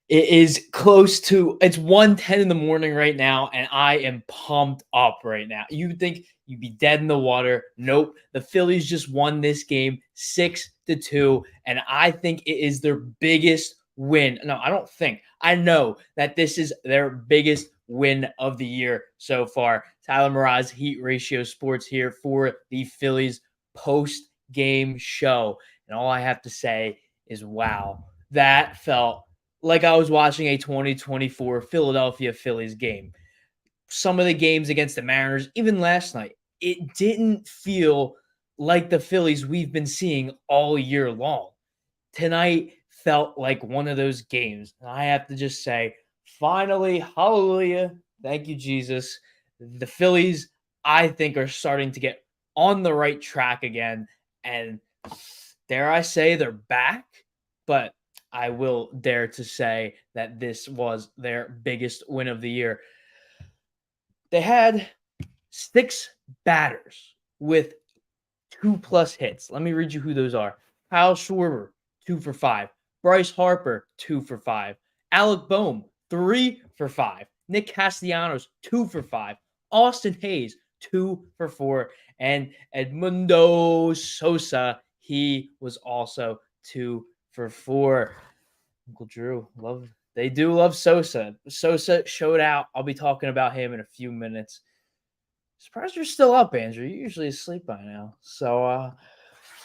It is close to it's 1:10 in the morning right now, and I am pumped up right now. You would think you'd be dead in the water. Nope. The Phillies just won this game 6-2, and I think it is their biggest win. No, I don't think. I know that this is their biggest win of the year so far. Tyler Mroz, Heat Ratio Sports here for the Phillies post game show. And all I have to say is wow. That felt like I was watching a 2024 Philadelphia Phillies game. Some of the games against the Mariners, even last night, it didn't feel like the Phillies we've been seeing all year long. Tonight felt like one of those games. And I have to just say, finally, hallelujah. Thank you, Jesus. The Phillies, I think, are starting to get on the right track again. And dare I say, they're back. But I will dare to say that this was their biggest win of the year. They had 6 batters with 2+ hits. Let me read you who those are. Kyle Schwarber, 2 for 5. Bryce Harper, 2 for 5. Alec Boehm, 3 for 5. Nick Castellanos, 2 for 5. Austin Hayes, 2 for 4. And Edmundo Sosa, he was also 2 for 4. Uncle Drew, they do love Sosa. Sosa showed out. I'll be talking about him in a few minutes. Surprised you're still up, Andrew. You're usually asleep by now. So,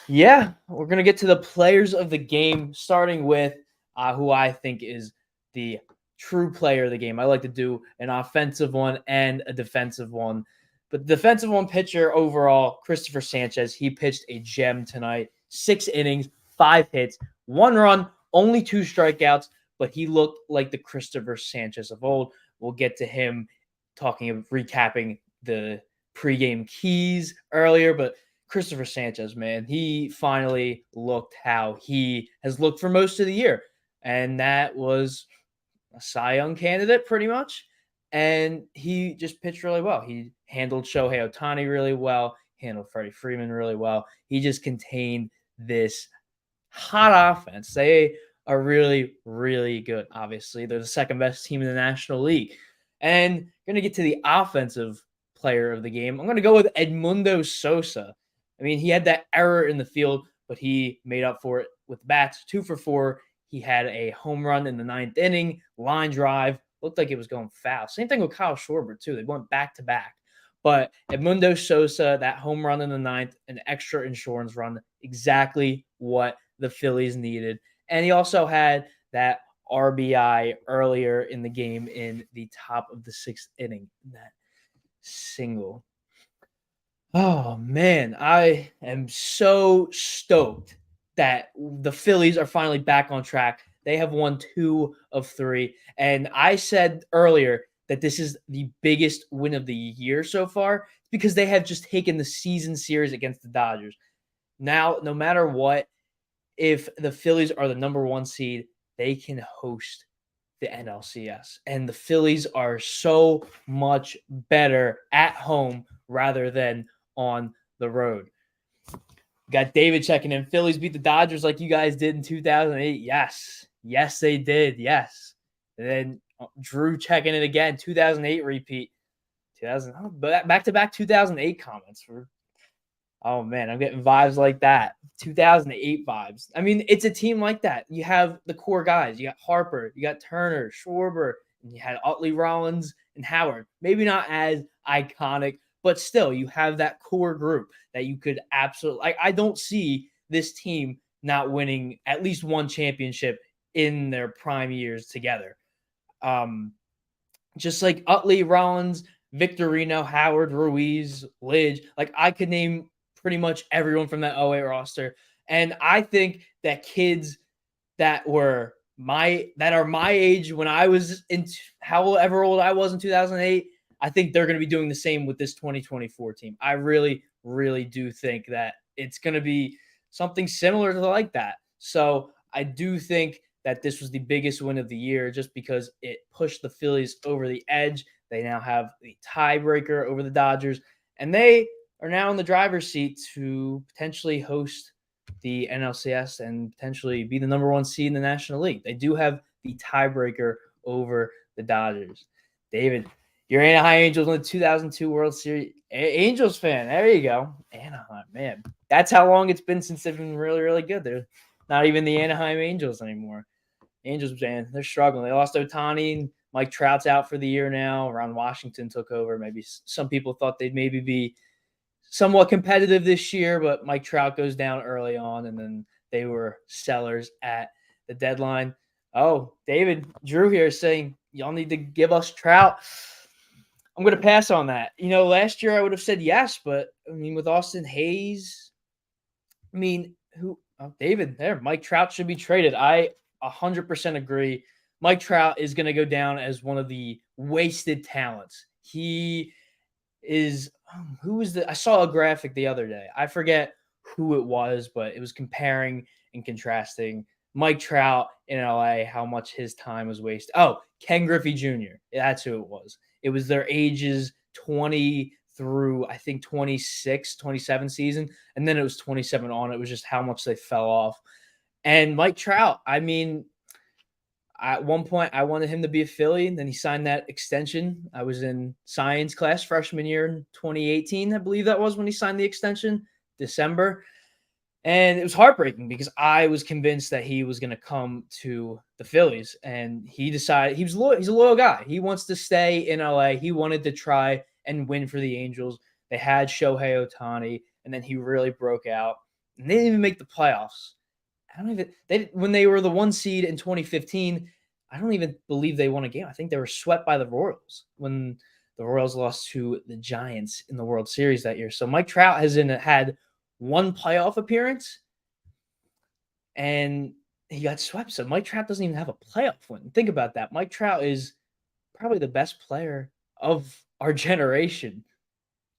yeah, we're going to get to the players of the game, starting with who I think is the true player of the game. I like to do an offensive one and a defensive one. But the defensive one pitcher overall, Christopher Sanchez, he pitched a gem tonight. 6 innings, 5 hits, 1 run, only 2 strikeouts, but he looked like the Christopher Sanchez of old. We'll get to him recapping the pregame keys earlier, but Christopher Sanchez, man, he finally looked how he has looked for most of the year. And that was a Cy Young candidate pretty much. And he just pitched really well. He handled Shohei Ohtani really well, handled Freddie Freeman really well. He just contained this hot offense. They are really, really good. Obviously, they're the second best team in the National League. And going to get to the offensive player of the game. I'm going to go with Edmundo Sosa. I mean, he had that error in the field, but he made up for it with bats. 2 for 4. He had a home run in the 9th inning, line drive. Looked like it was going foul. Same thing with Kyle Schwarber, too. They went back to back. But Edmundo Sosa, that home run in the 9th, an extra insurance run, exactly what the Phillies needed. And he also had that RBI earlier in the game in the top of the 6th inning. That single. Oh, man. I am so stoked that the Phillies are finally back on track. They have won 2 of 3. And I said earlier that this is the biggest win of the year so far because they have just taken the season series against the Dodgers. Now, no matter what, if the Phillies are the number 1 seed, they can host the NLCS. And the Phillies are so much better at home rather than on the road. Got David checking in. Phillies beat the Dodgers like you guys did in 2008. Yes. Yes, they did. Yes. And then Drew checking in again. 2008 repeat. Back-to-back 2008 comments. Oh, man, I'm getting vibes like that. 2008 vibes. I mean, it's a team like that. You have the core guys. You got Harper. You got Turner, Schwarber, and you had Utley, Rollins, and Howard. Maybe not as iconic, but still, you have that core group that you could absolutely – I don't see this team not winning at least one championship in their prime years together. Just like Utley, Rollins, Victorino, Howard, Ruiz, Lidge. Like, I could name pretty much everyone from that 08 roster. And I think that kids that are my age when I was in however old I was in 2008, I think they're going to be doing the same with this 2024 team. I really, really do think that it's going to be something similar to like that. So I do think that this was the biggest win of the year just because it pushed the Phillies over the edge. They now have the tiebreaker over the Dodgers, and they are now in the driver's seat to potentially host the NLCS and potentially be the number 1 seed in the National League. They do have the tiebreaker over the Dodgers. David, your Anaheim Angels won the 2002 World Series. Angels fan, there you go. Anaheim, man. That's how long it's been since they've been really, really good. They're not even the Anaheim Angels anymore. Angels, man, they're struggling. They lost Ohtani. Mike Trout's out for the year now. Ron Washington took over. Maybe some people thought they'd maybe be somewhat competitive this year, but Mike Trout goes down early on, and then they were sellers at the deadline. Oh, David, Drew here is saying, y'all need to give us Trout. I'm going to pass on that. Last year I would have said yes, but, with Austin Hayes, David, there, Mike Trout should be traded. I 100% agree. Mike Trout is going to go down as one of the wasted talents. He is I saw a graphic the other day. I forget who it was, but it was comparing and contrasting Mike Trout in LA, how much his time was wasted. Oh, Ken Griffey Jr. That's who it was. It was their ages 20 through, I think, 26, 27 season. And then it was 27 on. It was just how much they fell off. And Mike Trout, at one point, I wanted him to be a Philly, and then he signed that extension. I was in science class freshman year in 2018, I believe that was when he signed the extension, December. And it was heartbreaking because I was convinced that he was going to come to the Phillies, and he decided he's a loyal guy. He wants to stay in LA. He wanted to try and win for the Angels. They had Shohei Ohtani, and then he really broke out. And they didn't even make the playoffs. When they were the 1 seed in 2015, I don't even believe they won a game. I think they were swept by the Royals when the Royals lost to the Giants in the World Series that year. So Mike Trout has had one playoff appearance, and he got swept. So Mike Trout doesn't even have a playoff win. Think about that. Mike Trout is probably the best player of our generation.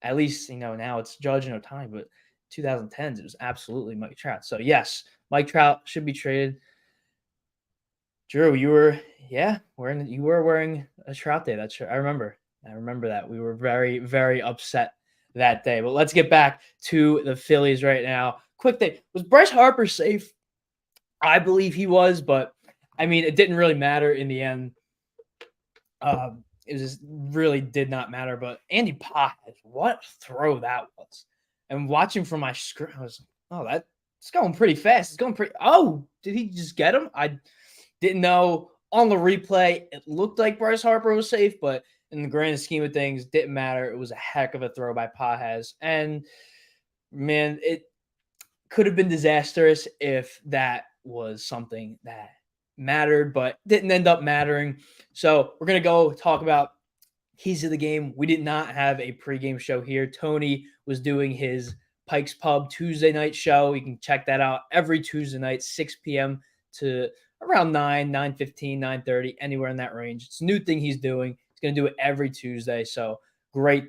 At least, now it's Judge and Ohtani, but 2010s, it was absolutely Mike Trout. So yes, Mike Trout should be traded. Drew, you were wearing a Trout day. That's true. I remember that. We were very, very upset that day. But let's get back to the Phillies right now. Quick thing. Was Bryce Harper safe? I believe he was, but it didn't really matter in the end. It just really did not matter. But Andy Paz, what a throw that was. And watching from my screen, I was like, it's going pretty fast. It's going pretty. Oh, did he just get him? I didn't know. On the replay, it looked like Bryce Harper was safe, but in the grand scheme of things, didn't matter. It was a heck of a throw by Paz. And, man, it could have been disastrous if that was something that mattered, but didn't end up mattering. So we're going to go talk about keys of the game. We did not have a pregame show here. Tony was doing his Pike's Pub Tuesday night show. You can check that out every Tuesday night, 6 p.m. to around 9:15, 9:30, anywhere in that range. It's a new thing he's doing. He's going to do it every Tuesday. So great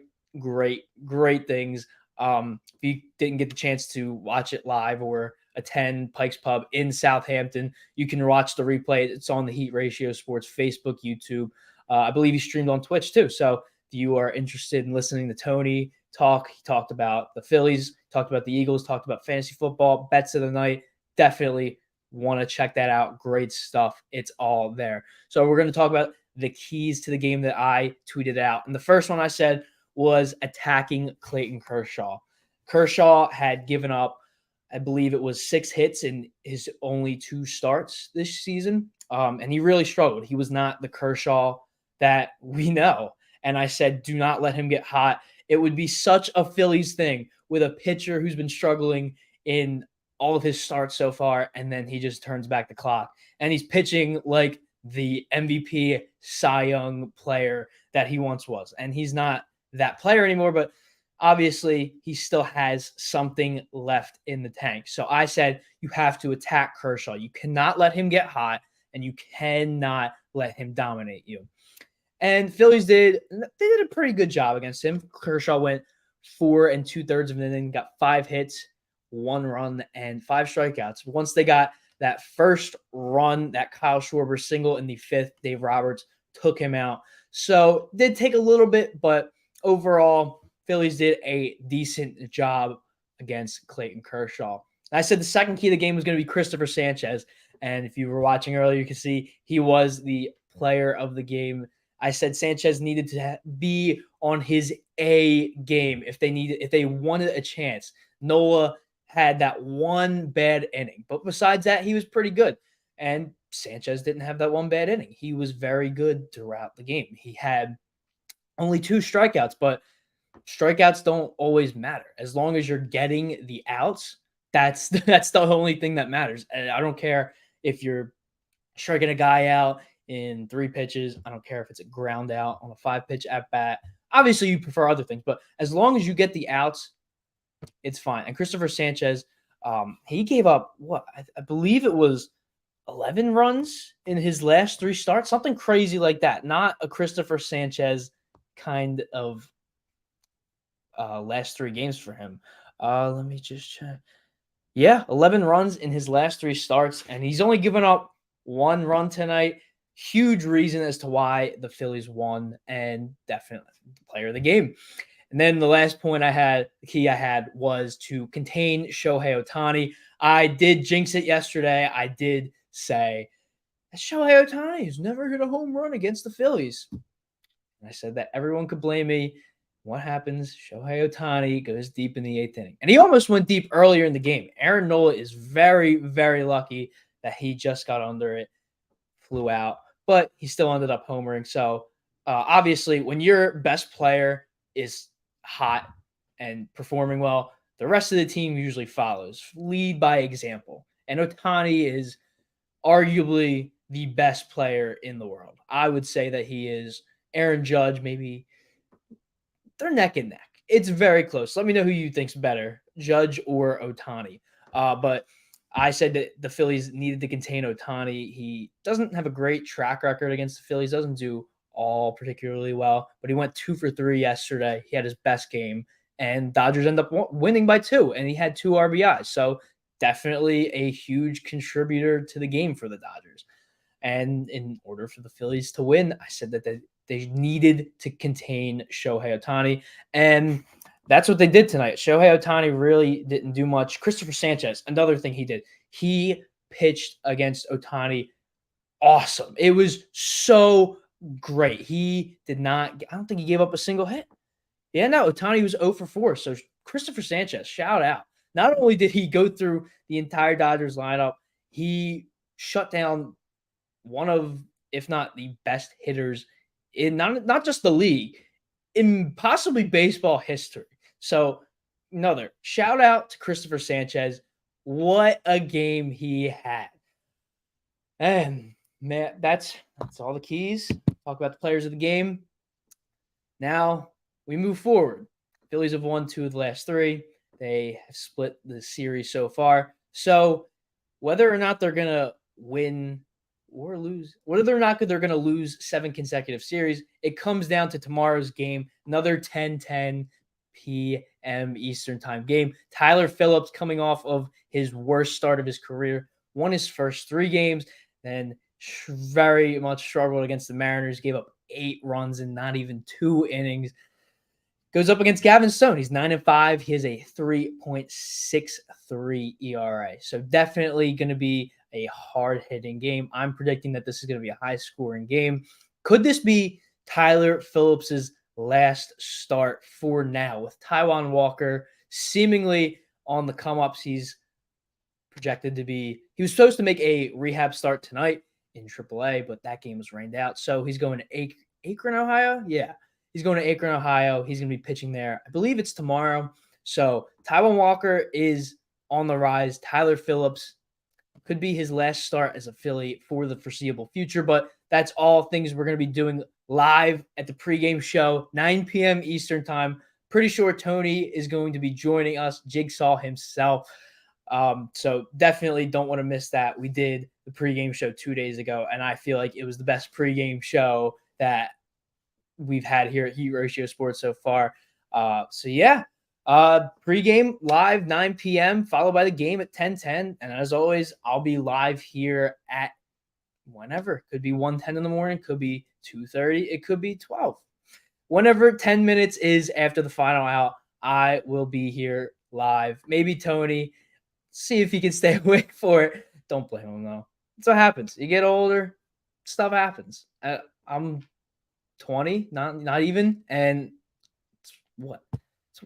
things. If you didn't get the chance to watch it live or attend Pike's Pub in Southampton, you can watch the replay. It's on the Heat Ratio Sports Facebook, YouTube. I believe he streamed on Twitch too. So if you are interested in listening to Tony talk, he talked about the Phillies, talked about the Eagles, talked about fantasy football, bets of the night. Definitely want to check that out. Great stuff. It's all there. So we're going to talk about the keys to the game that I tweeted out. And the first one I said was attacking Clayton Kershaw. Kershaw had given up, I believe it was 6 hits in his only 2 starts this season. And he really struggled. He was not the Kershaw that we know. And I said, do not let him get hot. It would be such a Phillies thing with a pitcher who's been struggling in all of his starts so far, and then he just turns back the clock. And he's pitching like the MVP Cy Young player that he once was. And he's not that player anymore, but obviously he still has something left in the tank. So I said, you have to attack Kershaw. You cannot let him get hot, and you cannot let him dominate you. And Phillies did a pretty good job against him. Kershaw went 4 2/3 of an inning, got 5 hits, 1 run, and 5 strikeouts. Once they got that first run, that Kyle Schwarber single in the 5th, Dave Roberts took him out. So did take a little bit, but overall, Phillies did a decent job against Clayton Kershaw. I said the second key of the game was going to be Christopher Sanchez. And if you were watching earlier, you can see he was the player of the game. I said Sanchez needed to be on his A game if they wanted a chance. Nola had that one bad inning, but besides that, he was pretty good. And Sanchez didn't have that one bad inning. He was very good throughout the game. He had only 2 strikeouts, but strikeouts don't always matter. As long as you're getting the outs, that's the only thing that matters. And I don't care if you're striking a guy out in 3 pitches. I don't care if it's a ground out on a 5-pitch at bat. Obviously, you prefer other things, but as long as you get the outs, it's fine. And Christopher Sanchez, he gave up what I believe it was 11 runs in his last 3 starts, something crazy like that. Not a Christopher Sanchez kind of last 3 games for him. Let me just check. Yeah, 11 runs in his last 3 starts, and he's only given up 1 run tonight. Huge reason as to why the Phillies won, and definitely the player of the game. And then the last point the key I had was to contain Shohei Ohtani. I did jinx it yesterday. I did say Shohei Ohtani is never hit a home run against the Phillies. And I said that everyone could blame me. What happens? Shohei Ohtani goes deep in the 8th inning. And he almost went deep earlier in the game. Aaron Nola is very, very lucky that he just got under it, flew out, but he still ended up homering. So obviously, when your best player is hot and performing well, the rest of the team usually follows. Lead by example. And Ohtani is arguably the best player in the world. I would say that he is. Aaron Judge, maybe they're neck and neck. It's very close. Let me know who you think's better, Judge or Ohtani. But I said that the Phillies needed to contain Ohtani. He doesn't have a great track record against the Phillies. Doesn't do all particularly well, but he went 2 for 3 yesterday. He had his best game, and Dodgers end up winning by 2, and he had 2 RBIs. So definitely a huge contributor to the game for the Dodgers. And in order for the Phillies to win, I said that they needed to contain Shohei Ohtani. And that's what they did tonight. Shohei Ohtani really didn't do much. Christopher Sanchez, another thing he did, he pitched against Ohtani awesome. It was so great. He did not, I don't think he gave up a single hit. Yeah, no, Ohtani was 0 for 4. So Christopher Sanchez, shout out. Not only did he go through the entire Dodgers lineup, he shut down one of, if not the best hitters in not just the league, in possibly baseball history. So another shout out to Christopher Sanchez. What a game he had. And man, that's all the keys. Talk about the players of the game. Now we move forward. Phillies have won 2 of the last 3. They have split the series so far. So whether or not they're going to win or lose, whether or not they're going to lose 7 consecutive series, it comes down to tomorrow's game, another 10:10 p.m. Eastern time game. Tyler Phillips, coming off of his worst start of his career, won his first 3 games, then very much struggled against the Mariners, gave up 8 runs in not even 2 innings. Goes up against Gavin Stone. He's 9-5. He has a 3.63 ERA. So definitely going to be a hard-hitting game. I'm predicting that this is going to be a high-scoring game. Could this be Tyler Phillips's last start for now? With Taijuan Walker seemingly on the come-ups, he's projected to be – he was supposed to make a rehab start tonight in AAA, but that game was rained out. So he's going to Akron, Ohio? Yeah. He's going to Akron, Ohio. He's going to be pitching there. I believe it's tomorrow. So Taijuan Walker is on the rise. Tyler Phillips could be his last start as a Philly for the foreseeable future. But that's all things we're going to be doing live at the pregame show, 9 p.m. Eastern time. Pretty sure Tony is going to be joining us, Jigsaw himself. So definitely don't want to miss that. We did the pregame show 2 days ago, and I feel like it was the best pregame show that we've had here at Heat Ratio Sports so far. So yeah, pregame live 9 p.m. followed by the game at 10:10. And as always, I'll be live here at whenever. Could be 1:10 in the morning, could be 2:30, it could be 12. Whenever 10 minutes is after the final out, I will be here live. Maybe Tony, see if he can stay awake for it. Don't blame him though. That's what happens. You get older, stuff happens. I'm 20, not even, and what?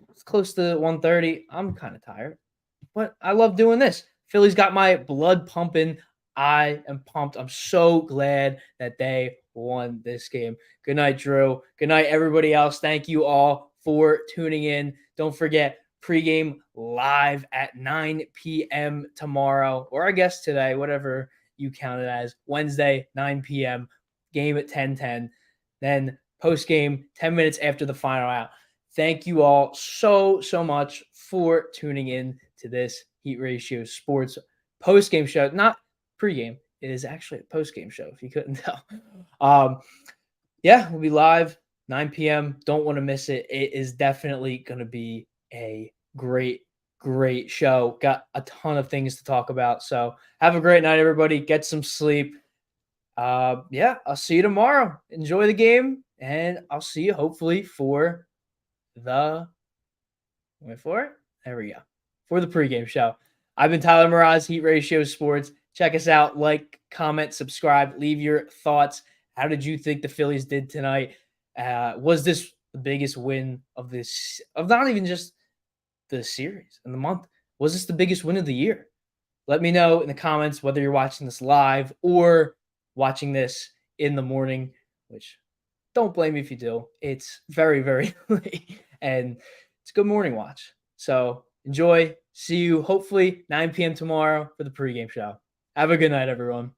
It's close to 1:30. I'm kind of tired, but I love doing this. Phillies got my blood pumping. I am pumped. I'm so glad that they won this game. Good night, Drew. Good night, everybody else. Thank you all for tuning in. Don't forget, pregame live at 9 p.m. tomorrow, or I guess today, whatever you count it as. Wednesday, 9 p.m. Game at 10:10. Then postgame 10 minutes after the final out. Thank you all so much for tuning in to this Heat Ratio Sports postgame show. Not pregame. It is actually a postgame show, if you couldn't tell. Yeah, we'll be live 9 p.m. Don't want to miss it. It is definitely going to be a great show. Got a ton of things to talk about. So have a great night, everybody. Get some sleep. Yeah, I'll see you tomorrow. Enjoy the game, and I'll see you hopefully for the there we go. For the pregame show. I've been Tyler Mroz, Heat Ratio Sports. Check us out. Like, comment, subscribe, leave your thoughts. How did you think the Phillies did tonight? Was this the biggest win of not even just the series and the month? Was this the biggest win of the year? Let me know in the comments whether you're watching this live or watching this in the morning, which don't blame me if you do. It's very late, and it's a good morning watch. So enjoy. See you hopefully 9 p.m. tomorrow for the pregame show. Have a good night, everyone.